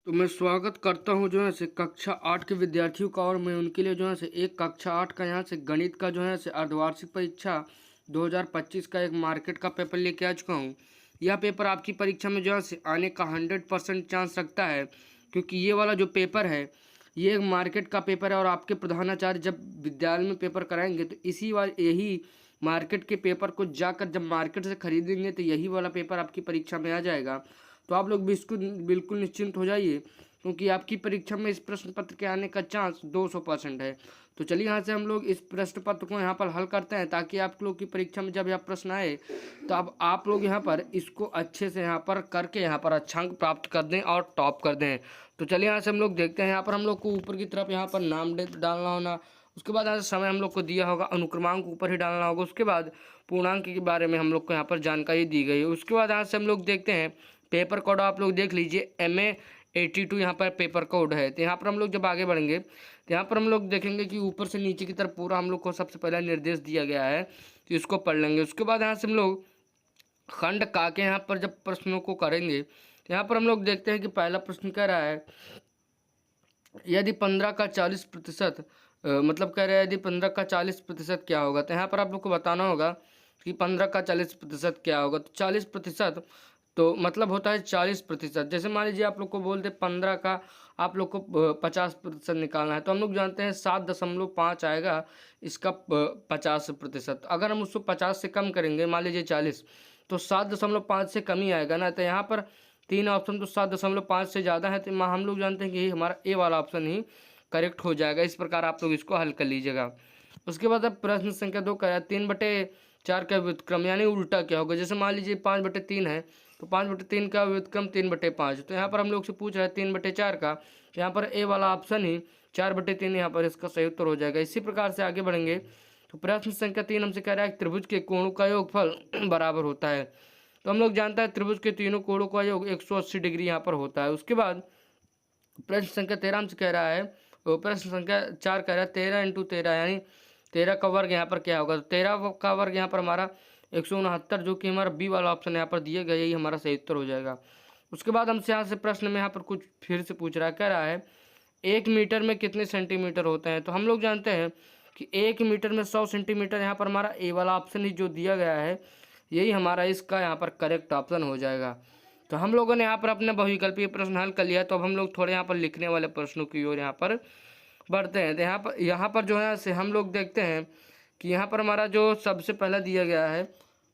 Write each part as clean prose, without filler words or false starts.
तो मैं स्वागत करता हूँ जो है से कक्षा 8 के विद्यार्थियों का। और मैं उनके लिए जो है से एक कक्षा 8 का यहाँ से गणित का जो है से अर्धवार्षिक परीक्षा 2025 का एक मार्केट का पेपर लेके आ चुका हूँ। यह पेपर आपकी परीक्षा में जो है से आने का 100% चांस रखता है, क्योंकि ये वाला जो पेपर है ये एक मार्केट का पेपर है। और आपके प्रधानाचार्य जब विद्यालय में पेपर कराएंगे तो यही मार्केट के पेपर को जाकर जब मार्केट से खरीदेंगे तो यही वाला पेपर आपकी परीक्षा में आ जाएगा। तो आप लोग भी इसको बिल्कुल निश्चिंत हो जाइए, क्योंकि आपकी परीक्षा में इस प्रश्न पत्र के आने का चांस 200% है। तो चलिए यहाँ से हम लोग इस प्रश्न पत्र को यहाँ पर हल करते हैं, ताकि आप लोग की परीक्षा में जब यह प्रश्न आए तो अब आप लोग यहाँ पर इसको अच्छे से यहाँ पर करके यहाँ पर अच्छा अंक प्राप्त कर दें और टॉप कर दें। तो चलिए यहाँ से हम लोग देखते हैं। यहाँ पर हम लोग को ऊपर की तरफ यहाँ पर नाम डालना होना, उसके बाद यहाँ से समय हम लोग को दिया होगा, अनुक्रमांक ऊपर ही डालना होगा, उसके बाद पूर्णांक के बारे में हम लोग को यहाँ पर जानकारी दी गई है। उसके बाद यहाँ से हम लोग देखते हैं पेपर कोड। आप लोग देख लीजिए MA82 यहाँ पर पेपर कोड है। तो यहाँ पर हम लोग जब आगे बढ़ेंगे तो यहाँ पर हम लोग देखेंगे कि ऊपर से नीचे की तरफ पूरा हम लोग को सबसे पहला निर्देश दिया गया है, तो इसको पढ़ लेंगे। उसके बाद यहाँ से हम लोग खंड का के यहाँ पर जब प्रश्नों को करेंगे तो यहाँ पर हम लोग देखते हैं कि पहला प्रश्न कह रहा है यदि 15 का 40% मतलब कह रहा है यदि 15 का 40% क्या होगा। तो यहाँ पर आप लोग को बताना होगा कि 15 का 40% क्या होगा। तो 40% तो मतलब होता है 40%। जैसे मान लीजिए आप लोग को बोलते 15 का आप लोग को 50% निकालना है, तो हम लोग जानते हैं 7.5 आएगा इसका 50%। अगर हम उसको 50 से कम करेंगे, मान लीजिए 40, तो 7.5 से कम ही आएगा ना। तो यहाँ पर तीन ऑप्शन तो 7.5 से ज़्यादा है, तो हम लोग जानते हैं कि हमारा ए वाला ऑप्शन ही करेक्ट हो जाएगा। इस प्रकार आप लोग इसको हल कर लीजिएगा। उसके बाद अब प्रश्न संख्या 2 का 3/4 का व्युत्क्रम यानी उल्टा क्या होगा। जैसे मान लीजिए 5/3 है, तो 5/3 का व्युत्क्रम 3/5। तो यहाँ पर हम लोग से पूछ रहा है 3/4 का, तो यहाँ पर ए वाला ऑप्शन ही 4/3 यहाँ पर इसका सही उत्तर हो जाएगा। इसी प्रकार से आगे बढ़ेंगे तो प्रश्न संख्या 3 हमसे कह रहा है त्रिभुज के कोणों का योगफल बराबर होता है। तो हम लोग जानते हैं त्रिभुज के तीनों कोणों का योग 180 डिग्री यहाँ पर होता है। उसके बाद प्रश्न संख्या 13 हमसे कह रहा है, प्रश्न संख्या 4 कह रहा है 13 × 13 यानी 13 का वर्ग यहाँ पर क्या होगा। तो 13 का वर्ग यहाँ पर हमारा 169, जो कि हमारा बी वाला ऑप्शन यहाँ पर दिया गया, यही हमारा सही उत्तर हो जाएगा। उसके बाद हमसे यहाँ से प्रश्न में यहाँ पर कुछ फिर से पूछ रहा है, कह रहा है 1 मीटर में कितने सेंटीमीटर होते हैं। तो हम लोग जानते हैं कि 1 मीटर में 100 सेंटीमीटर। यहाँ पर हमारा ए वाला ऑप्शन ही जो दिया गया है यही हमारा इसका यहाँ पर करेक्ट ऑप्शन हो जाएगा। तो हम लोगों ने यहाँ पर अपना बहुविकल्पीय प्रश्न हल कर लिया। तो अब हम लोग थोड़े यहाँ पर लिखने वाले प्रश्नों की ओर यहाँ पर बढ़ते हैं। तो यहाँ पर जो है से हम लोग देखते हैं कि यहाँ पर हमारा जो सबसे पहला दिया गया है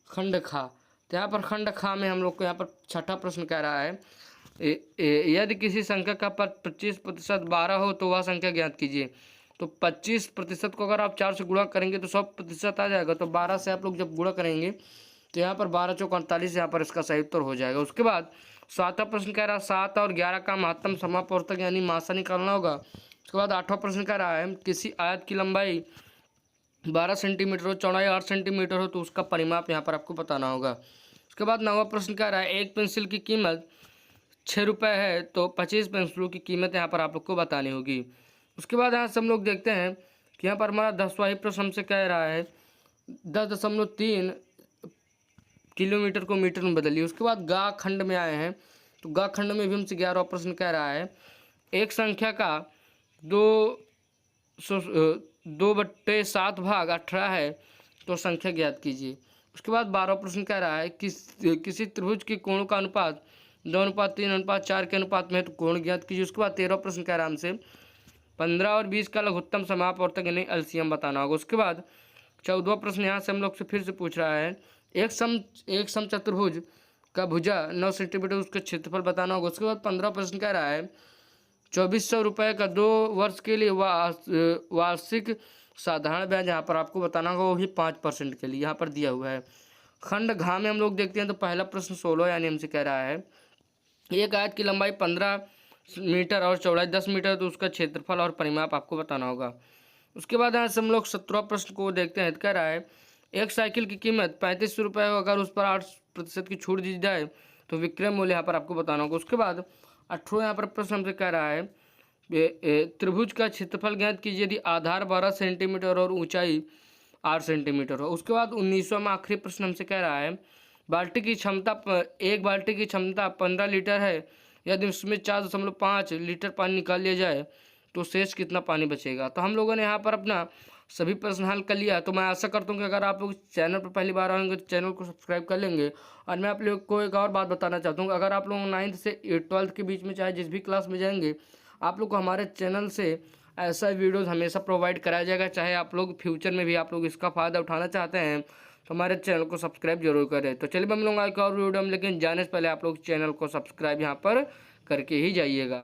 खंड खा। तो यहाँ पर खंड खा में हम लोग को यहाँ पर छठा प्रश्न कह रहा है यदि किसी संख्या का पद 25% 12 हो तो वह संख्या ज्ञात कीजिए। तो 25% को अगर आप 4 से गुणा करेंगे तो 100% आ जाएगा। तो 12 से आप लोग जब गुणा करेंगे तो यहाँ पर 12 चौक 48 यहाँ पर इसका सही उत्तर हो जाएगा। उसके बाद 7वां प्रश्न कह रहा है 7 और 11 का महत्तम समापवर्तक यानी मासा निकालना होगा। उसके बाद 8वां प्रश्न कह रहा है किसी आयत की लंबाई 12 सेंटीमीटर हो, चौड़ाई 8 सेंटीमीटर हो, तो उसका परिमाप यहाँ पर आपको बताना होगा। उसके बाद 9वां प्रश्न कह रहा है एक पेंसिल की कीमत 6 रुपये है, तो 25 पेंसिलों की कीमत यहाँ पर आप लोग को बतानी होगी। उसके बाद यहाँ से हम लोग देखते हैं कि यहाँ पर हमारा 10वां ही प्रश्न हमसे कह रहा है 10.3 किलोमीटर को मीटर में बदलिए। उसके बाद गा खंड में आए हैं, तो गा खंड में भी हमसे 11वां प्रश्न कह रहा है एक संख्या का 2/7 भाग 18 है, तो संख्या ज्ञात कीजिए। उसके बाद 12वां प्रश्न कह रहा है किसी त्रिभुज के कोणों का अनुपात 2:3:4 के अनुपात में है, तो कोण ज्ञात कीजिए। उसके बाद 13वां प्रश्न कह रहा है हमसे 15 और 20 का लघुत्तम समापवर्तक यानी एलसीएम बताना होगा। उसके बाद 14वां प्रश्न यहाँ से हम लोग से फिर से पूछ रहा है एक समचतुर्भुज का भुजा 9 सेंटीमीटर, उसका क्षेत्रफल बताना होगा। उसके बाद 15वां प्रश्न कह रहा है 2400 रुपये का 2 वर्ष के लिए वार्षिक साधारण ब्याज यहाँ पर आपको बताना होगा, वो भी 5% के लिए यहाँ पर दिया हुआ है। खंड घा में हम लोग देखते हैं तो पहला प्रश्न 16 यानी हमसे कह रहा है एक आयत की लंबाई 15 मीटर और चौड़ाई 10 मीटर, तो उसका क्षेत्रफल और परिमाप आपको बताना होगा। उसके बाद यहाँ से हम लोग 17वां प्रश्न को देखते हैं। कह रहा है एक साइकिल की कीमत 3500 रुपये हो, अगर उस पर 8% की छूट दी जाए तो विक्रय मूल्य यहाँ पर आपको बताना होगा। उसके बाद 18वां यहाँ पर प्रश्न हमसे कह रहा है त्रिभुज का क्षेत्रफल ज्ञात कीजिए यदि आधार 12 सेंटीमीटर और ऊंचाई 8 सेंटीमीटर हो। उसके बाद 19वां में आखिरी प्रश्न हमसे कह रहा है एक बाल्टी की क्षमता 15 लीटर है यदि उसमें 4.5 लीटर पानी निकाल लिया जाए तो शेष कितना पानी बचेगा। तो हम लोगों ने यहाँ पर अपना सभी प्रश्न हल कर लिया। तो मैं आशा करता हूँ कि अगर आप लोग चैनल पर पहली बार आएंगे तो चैनल को सब्सक्राइब कर लेंगे। और मैं आप लोग को एक और बात बताना चाहता हूँ कि अगर आप लोग 9th से 12th के बीच में चाहे जिस भी क्लास में जाएंगे, आप लोग को हमारे चैनल से ऐसा वीडियोज़ हमेशा प्रोवाइड कराया जाएगा। चाहे आप लोग फ्यूचर में भी आप लोग इसका फ़ायदा उठाना चाहते हैं तो हमारे चैनल को सब्सक्राइब जरूर करें। तो चलिए हम लोग एक और वीडियो में, लेकिन जाने से पहले आप लोग चैनल को सब्सक्राइब यहाँ पर करके ही जाइएगा।